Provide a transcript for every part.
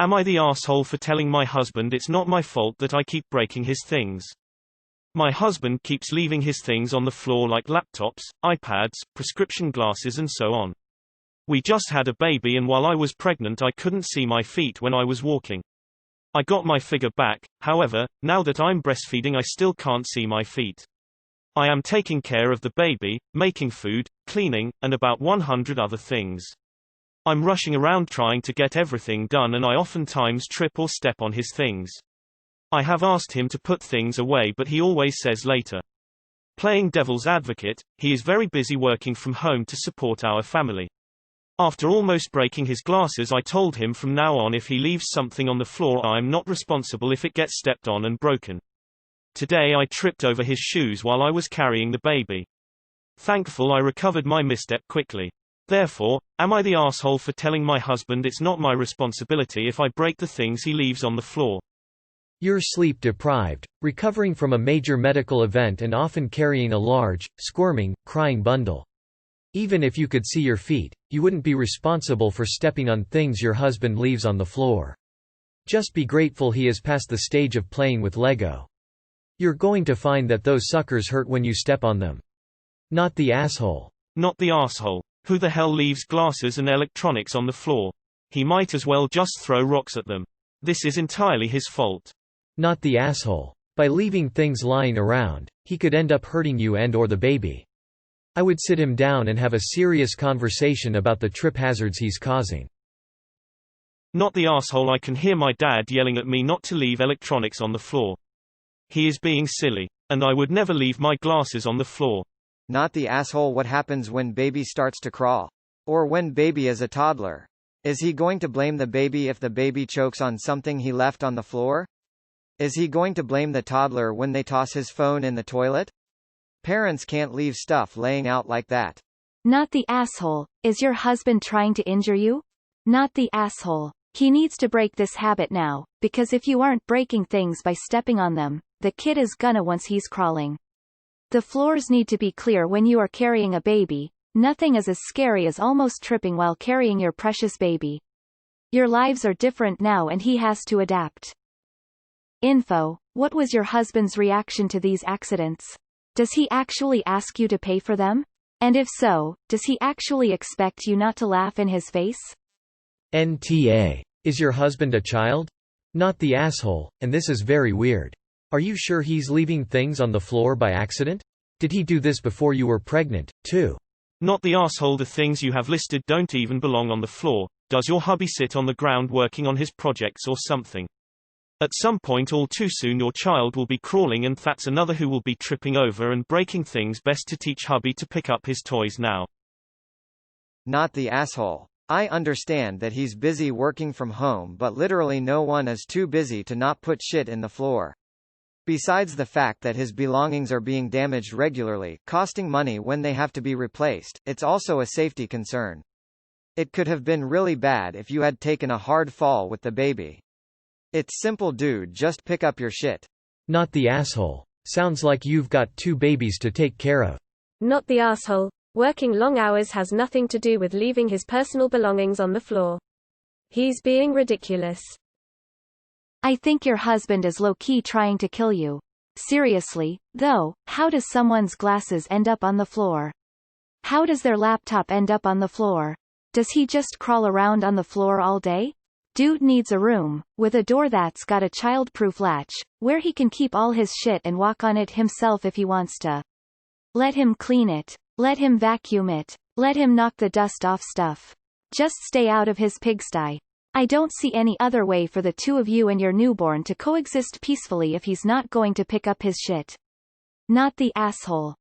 Am I the asshole for telling my husband it's not my fault that I keep breaking his things? My husband keeps leaving his things on the floor like laptops, iPads, prescription glasses and so on. We just had a baby and while I was pregnant I couldn't see my feet when I was walking. I got my figure back, however, now that I'm breastfeeding I still can't see my feet. I am taking care of the baby, making food, cleaning, and about 100 other things. I'm rushing around trying to get everything done and I oftentimes trip or step on his things. I have asked him to put things away but he always says later. Playing devil's advocate, he is very busy working from home to support our family. After almost breaking his glasses I told him from now on if he leaves something on the floor I am not responsible if it gets stepped on and broken. Today I tripped over his shoes while I was carrying the baby. Thankful I recovered my misstep quickly. Therefore, am I the asshole for telling my husband it's not my responsibility if I break the things he leaves on the floor? You're sleep deprived, recovering from a major medical event and often carrying a large, squirming, crying bundle. Even if you could see your feet, you wouldn't be responsible for stepping on things your husband leaves on the floor. Just be grateful he is past the stage of playing with Lego. You're going to find that those suckers hurt when you step on them. Not the asshole. Not the asshole. Who the hell leaves glasses and electronics on the floor? He might as well just throw rocks at them. This is entirely his fault. Not the asshole. By leaving things lying around, he could end up hurting you and/or the baby. I would sit him down and have a serious conversation about the trip hazards he's causing. Not the asshole. I can hear my dad yelling at me not to leave electronics on the floor. He is being silly. And I would never leave my glasses on the floor. Not the asshole. What happens when baby starts to crawl? Or when baby is a toddler? Is he going to blame the baby if the baby chokes on something he left on the floor? Is he going to blame the toddler when they toss his phone in the toilet? Parents can't leave stuff laying out like that. Not the asshole. Is your husband trying to injure you? Not the asshole. He needs to break this habit now, because if you aren't breaking things by stepping on them, the kid is gonna once he's crawling. The floors need to be clear when you are carrying a baby. Nothing is as scary as almost tripping while carrying your precious baby. Your lives are different now and he has to adapt. Info. What was your husband's reaction to these accidents? Does he actually ask you to pay for them? And if so, does he actually expect you not to laugh in his face? NTA. Is your husband a child? Not the asshole, and this is very weird. Are you sure he's leaving things on the floor by accident? Did he do this before you were pregnant, too? Not the asshole. The things you have listed don't even belong on the floor. Does your hubby sit on the ground working on his projects or something? At some point all too soon your child will be crawling and that's another who will be tripping over and breaking things. Best to teach hubby to pick up his toys now. Not the asshole. I understand that he's busy working from home but literally no one is too busy to not put shit in the floor. Besides the fact that his belongings are being damaged regularly, costing money when they have to be replaced, it's also a safety concern. It could have been really bad if you had taken a hard fall with the baby. It's simple, dude, just pick up your shit. Not the asshole. Sounds like you've got 2 babies to take care of. Not the asshole. Working long hours has nothing to do with leaving his personal belongings on the floor. He's being ridiculous. I think your husband is low-key trying to kill you. Seriously, though, how does someone's glasses end up on the floor? How does their laptop end up on the floor? Does he just crawl around on the floor all day? Dude needs a room, with a door that's got a child-proof latch, where he can keep all his shit and walk on it himself if he wants to. Let him clean it. Let him vacuum it. Let him knock the dust off stuff. Just stay out of his pigsty. I don't see any other way for the 2 of you and your newborn to coexist peacefully if he's not going to pick up his shit. Not the asshole.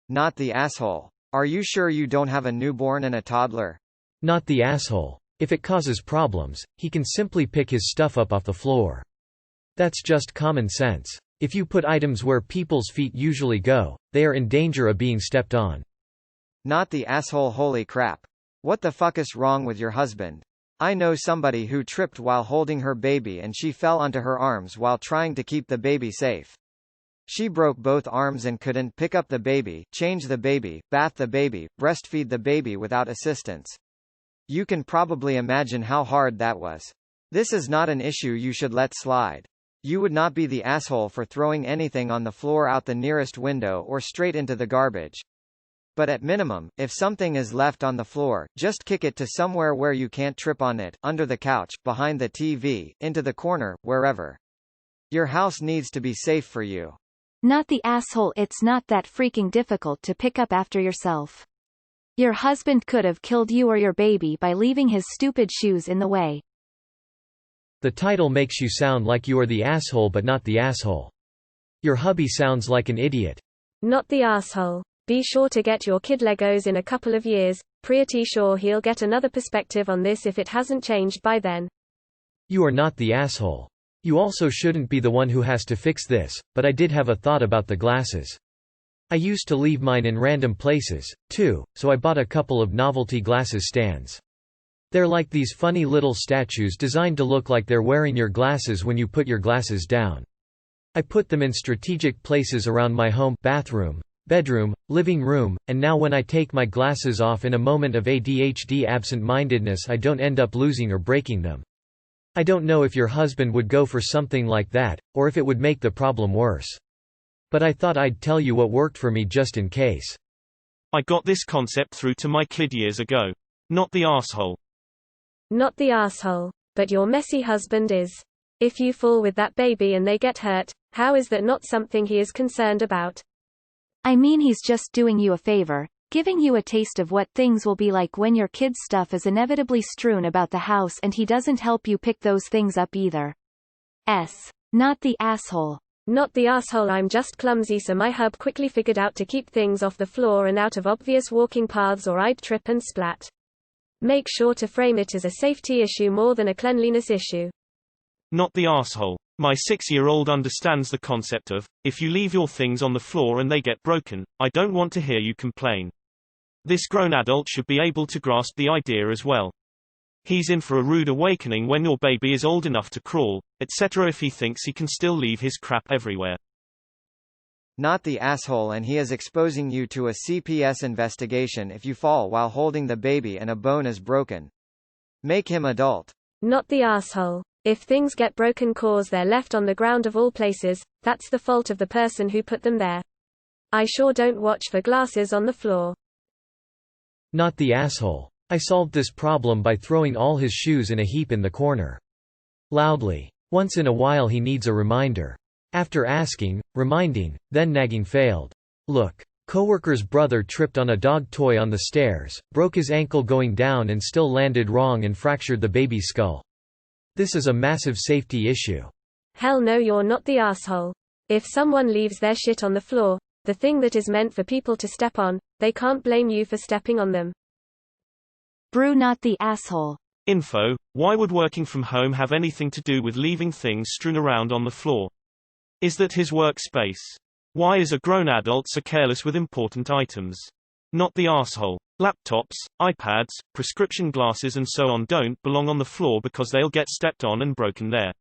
Not the asshole. Are you sure you don't have a newborn and a toddler? Not the asshole. If it causes problems, he can simply pick his stuff up off the floor. That's just common sense. If you put items where people's feet usually go, they are in danger of being stepped on. Not the asshole. Holy crap. What the fuck is wrong with your husband? I know somebody who tripped while holding her baby and she fell onto her arms while trying to keep the baby safe. She broke both arms and couldn't pick up the baby, change the baby, bath the baby, breastfeed the baby without assistance. You can probably imagine how hard that was. This is not an issue you should let slide. You would not be the asshole for throwing anything on the floor out the nearest window or straight into the garbage. But at minimum, if something is left on the floor, just kick it to somewhere where you can't trip on it, under the couch, behind the TV, into the corner, wherever. Your house needs to be safe for you. Not the asshole. It's not that freaking difficult to pick up after yourself. Your husband could have killed you or your baby by leaving his stupid shoes in the way. The title makes you sound like you are the asshole but not the asshole. Your hubby sounds like an idiot. Not the asshole. Be sure to get your kid Legos in a couple of years. Pretty sure he'll get another perspective on this if it hasn't changed by then. You are not the asshole. You also shouldn't be the one who has to fix this, but I did have a thought about the glasses. I used to leave mine in random places, too, so I bought a couple of novelty glasses stands. They're like these funny little statues designed to look like they're wearing your glasses when you put your glasses down. I put them in strategic places around my home, bathroom, bedroom, living room, and now when I take my glasses off in a moment of ADHD absent-mindedness I don't end up losing or breaking them. I don't know if your husband would go for something like that, or if it would make the problem worse. But I thought I'd tell you what worked for me just in case. I got this concept through to my kid years ago. Not the asshole. Not the asshole, but your messy husband is. If you fall with that baby and they get hurt, how is that not something he is concerned about? I mean, he's just doing you a favor, giving you a taste of what things will be like when your kid's stuff is inevitably strewn about the house and he doesn't help you pick those things up either. Not the asshole. Not the asshole. I'm just clumsy, so my hub quickly figured out to keep things off the floor and out of obvious walking paths or I'd trip and splat. Make sure to frame it as a safety issue more than a cleanliness issue. Not the asshole. My 6-year-old understands the concept of, if you leave your things on the floor and they get broken, I don't want to hear you complain. This grown adult should be able to grasp the idea as well. He's in for a rude awakening when your baby is old enough to crawl, etc. if he thinks he can still leave his crap everywhere. Not the asshole, and he is exposing you to a CPS investigation if you fall while holding the baby and a bone is broken. Make him adult. Not the asshole. If things get broken cause they're left on the ground of all places, that's the fault of the person who put them there. I sure don't watch for glasses on the floor. Not the asshole. I solved this problem by throwing all his shoes in a heap in the corner. Loudly. Once in a while he needs a reminder. After asking, reminding, then nagging failed. Look. Coworker's brother tripped on a dog toy on the stairs, broke his ankle going down and still landed wrong and fractured the baby's skull. This is a massive safety issue. Hell no, you're not the asshole. If someone leaves their shit on the floor, the thing that is meant for people to step on, they can't blame you for stepping on them. Brew. Not the asshole. Info: why would working from home have anything to do with leaving things strewn around on the floor? Is that his workspace? Why is a grown adult so careless with important items? Not the asshole. Laptops, iPads, prescription glasses and so on don't belong on the floor because they'll get stepped on and broken there.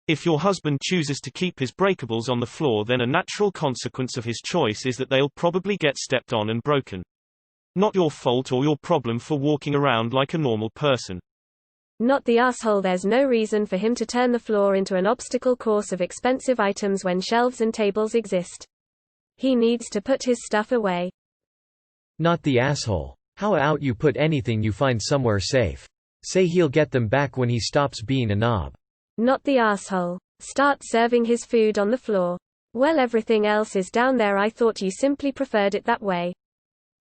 If your husband chooses to keep his breakables on the floor, then a natural consequence of his choice is that they'll probably get stepped on and broken. Not your fault or your problem for walking around like a normal person. Not the asshole. There's no reason for him to turn the floor into an obstacle course of expensive items when shelves and tables exist. He needs to put his stuff away. Not the asshole. How about you put anything you find somewhere safe? Say he'll get them back when he stops being a knob. Not the asshole. Start serving his food on the floor. Well, everything else is down there. I thought you simply preferred it that way.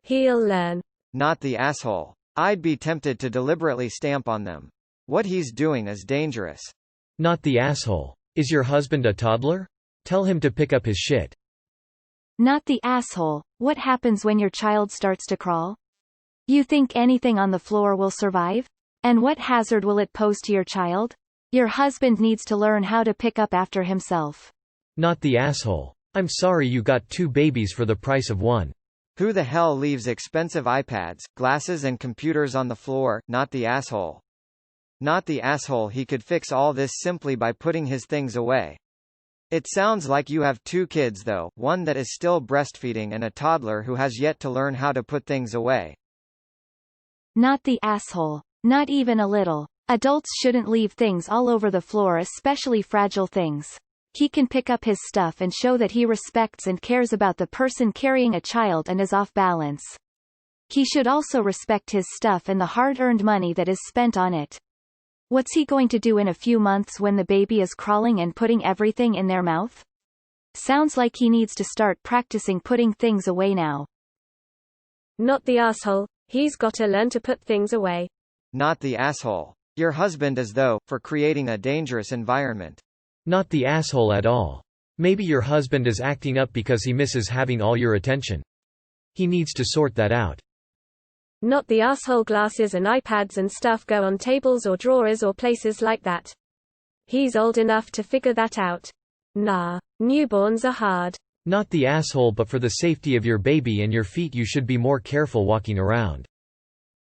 He'll learn. Not the asshole. I'd be tempted to deliberately stamp on them. What he's doing is dangerous. Not the asshole. Is your husband a toddler? Tell him to pick up his shit. Not the asshole. What happens when your child starts to crawl? You think anything on the floor will survive? And what hazard will it pose to your child? Your husband needs to learn how to pick up after himself. Not the asshole. I'm sorry you got 2 babies for the price of one. Who the hell leaves expensive iPads, glasses and computers on the floor? Not the asshole. Not the asshole. He could fix all this simply by putting his things away. It sounds like you have 2 kids though, one that is still breastfeeding and a toddler who has yet to learn how to put things away. Not the asshole. Not even a little. Adults shouldn't leave things all over the floor, especially fragile things. He can pick up his stuff and show that he respects and cares about the person carrying a child and is off balance. He should also respect his stuff and the hard-earned money that is spent on it. What's he going to do in a few months when the baby is crawling and putting everything in their mouth? Sounds like he needs to start practicing putting things away now. Not the asshole. He's gotta learn to put things away. Not the asshole. Your husband is, though, for creating a dangerous environment. Not the asshole at all. Maybe your husband is acting up because he misses having all your attention. He needs to sort that out. Not the asshole. Glasses and iPads and stuff go on tables or drawers or places like that. He's old enough to figure that out. Nah. Newborns are hard. Not the asshole, but for the safety of your baby and your feet you should be more careful walking around.